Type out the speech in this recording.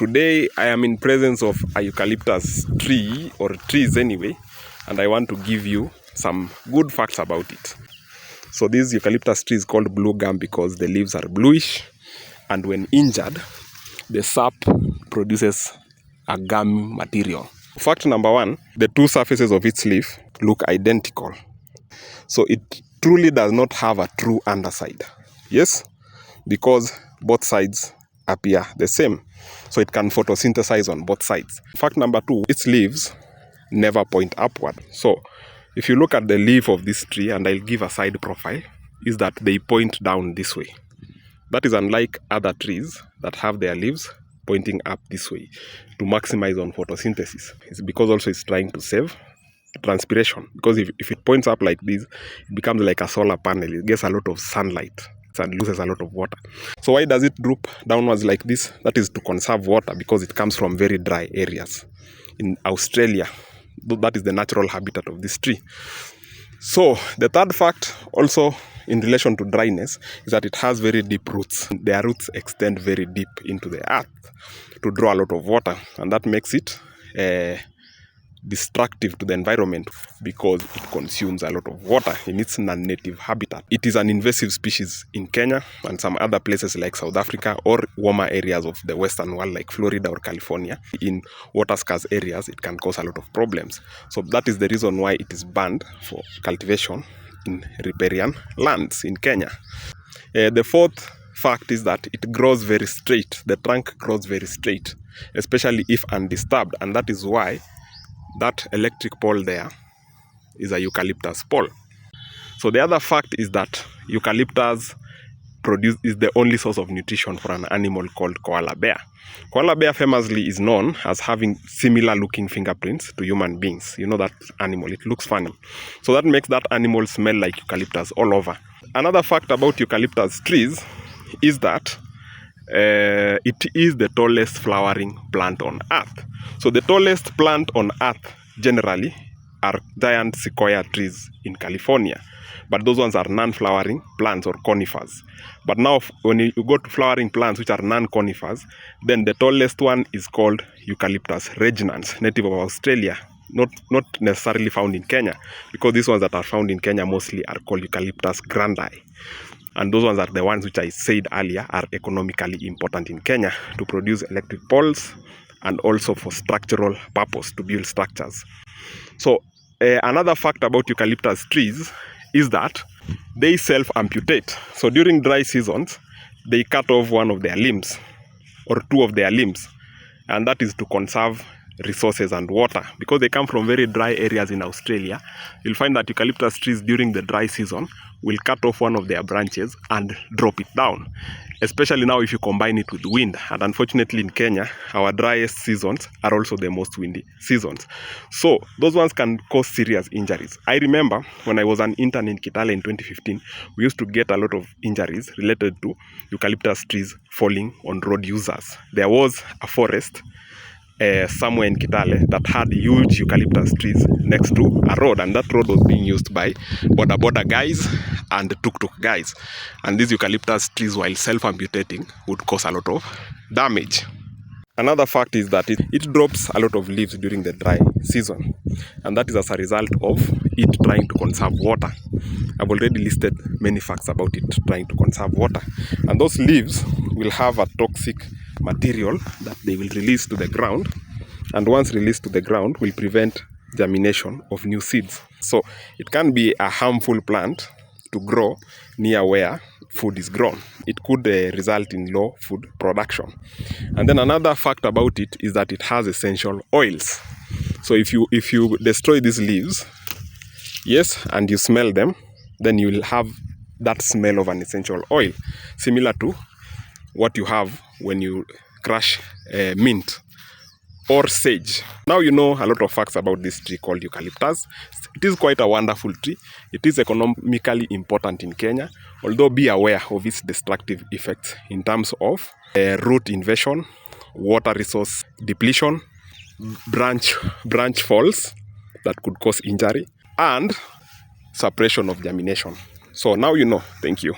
Today I am in presence of a eucalyptus tree, or trees anyway, and I want to give you some good facts about it. So this eucalyptus tree is called blue gum because the leaves are bluish, and when injured, the sap produces a gum material. Fact number one, the two surfaces of its leaf look identical. So it truly does not have a true underside. Yes, because both sides appear the same. So it can photosynthesize on both sides. Fact number two, its leaves never point upward. So if you look at the leaf of this tree, and I'll give a side profile, is that they point down this way. That is unlike other trees that have their leaves pointing up this way to maximize on photosynthesis. It's because also it's trying to save transpiration, because if it points up like this, it becomes like a solar panel. It gets a lot of sunlight and loses a lot of water. So why does it droop downwards like this? That is to conserve water, because it comes from very dry areas. In Australia, that is the natural habitat of this tree. So the third fact, also in relation to dryness, is that it has very deep roots. Their roots extend very deep into the earth to draw a lot of water, and that makes it destructive to the environment because it consumes a lot of water in its non-native habitat. It is an invasive species in Kenya and some other places like South Africa or warmer areas of the western world like Florida or California. In water-scarce areas, it can cause a lot of problems. So that is the reason why it is banned for cultivation in riparian lands in Kenya. The fourth fact is that it grows very straight. The trunk grows very straight, especially if undisturbed, and that is why that electric pole there is a eucalyptus pole. So the other fact is that eucalyptus is the only source of nutrition for an animal called koala bear. Koala bear famously is known as having similar looking fingerprints to human beings. You know that animal, it looks funny. So that makes that animal smell like eucalyptus all over. Another fact about eucalyptus trees is that it is the tallest flowering plant on earth. So the tallest plant on earth generally are giant sequoia trees in California, but those ones are non-flowering plants or conifers. But now when you go to flowering plants which are non-conifers, then the tallest one is called Eucalyptus reginans, native of Australia, not necessarily found in Kenya, because these ones that are found in Kenya mostly are called Eucalyptus grandi. And those ones are the ones which I said earlier are economically important in Kenya to produce electric poles and also for structural purpose to build structures. So another fact about eucalyptus trees is that they self-amputate. So during dry seasons, they cut off one of their limbs or two of their limbs, and that is to conserve resources and water, because they come from very dry areas in Australia. You'll find that eucalyptus trees during the dry season will cut off one of their branches and drop it down, especially now if you combine it with wind. And unfortunately in Kenya, our driest seasons are also the most windy seasons. So those ones can cause serious injuries. I remember when I was an intern in Kitale in 2015, we used to get a lot of injuries related to eucalyptus trees falling on road users. There was a forest somewhere in Kitale that had huge eucalyptus trees next to a road, and that road was being used by border guys and tuk-tuk guys. And these eucalyptus trees, while self-amputating, would cause a lot of damage. Another fact is that it drops a lot of leaves during the dry season, and that is as a result of it trying to conserve water. I've already listed many facts about it trying to conserve water, and those leaves will have a toxic material that they will release to the ground, and once released to the ground will prevent germination of new seeds. So it can be a harmful plant to grow near where food is grown. It could result in low food production. And then another fact about it is that it has essential oils. So if you destroy these leaves, yes, and you smell them, then you will have that smell of an essential oil, similar to what you have when you crush mint or sage. Now you know a lot of facts about this tree called eucalyptus. It is quite a wonderful tree. It is economically important in Kenya, although be aware of its destructive effects in terms of root invasion, water resource depletion, branch falls that could cause injury, and suppression of germination. So now you know. Thank you.